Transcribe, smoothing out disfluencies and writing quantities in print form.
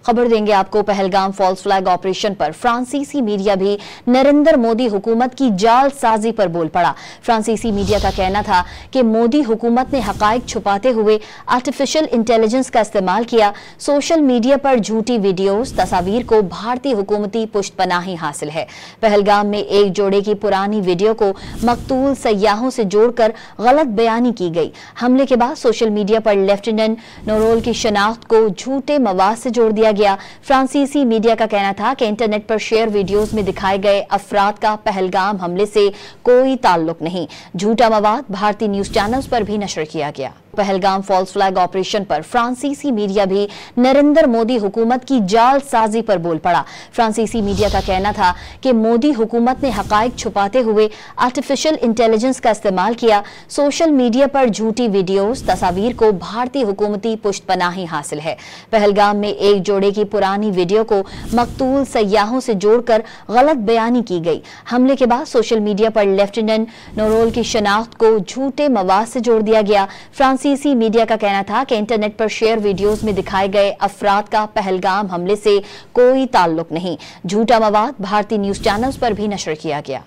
खबर देंगे आपको पहलगाम फॉल्स फ्लैग ऑपरेशन पर फ्रांसीसी मीडिया भी नरेंद्र मोदी हुकूमत की जालसाजी पर बोल पड़ा। फ्रांसीसी मीडिया का कहना था कि मोदी हुकूमत ने हकाइक छुपाते हुए आर्टिफिशियल इंटेलिजेंस का इस्तेमाल किया। सोशल मीडिया पर झूठी वीडियोस, तस्वीर को भारतीय हुकूमती पुष्टपनाही हासिल है। पहलगाम में एक जोड़े की पुरानी वीडियो को मकतूल सयाहों से जोड़कर गलत बयानी की गई। हमले के बाद सोशल मीडिया पर लेफ्टिनेंट नोरोल की शनाख्त को झूठे मवाद से जोड़ दिया गया। फ्रांसीसी मीडिया का कहना था कि इंटरनेट पर शेयर वीडियोस में दिखाए गए अफराद का पहलगाम हमले से कोई ताल्लुक नहीं। झूठा मवाद भारतीय न्यूज चैनल्स पर भी नशर किया गया। पहलगाम फॉल्स फ्लैग ऑपरेशन पर फ्रांसीसी मीडिया भी नरेंद्र मोदी हुकूमत की जालसाजी पर बोल पड़ा। फ्रांसीसी मीडिया का कहना था कि मोदी हुकूमत ने हकाइक छुपाते हुए आर्टिफिशियल इंटेलिजेंस का इस्तेमाल किया। सोशल मीडिया पर झूठी वीडियोस, तस्वीर को भारतीय हुकूमती पुष्टपनाही हासिल है। पहलगाम में एक जोड़े की पुरानी वीडियो को मकतूल सयाहों से जोड़कर गलत बयानी की गई। हमले के बाद सोशल मीडिया पर लेफ्टिनेंट नोरोल की शनाख्त को झूठे मवाद से जोड़ दिया गया। फ्रांसीसी मीडिया का कहना था कि इंटरनेट पर शेयर वीडियोस में दिखाए गए अफराद का पहलगाम हमले से कोई ताल्लुक नहीं। झूठा मवाद भारतीय न्यूज चैनल्स पर भी नशर किया गया।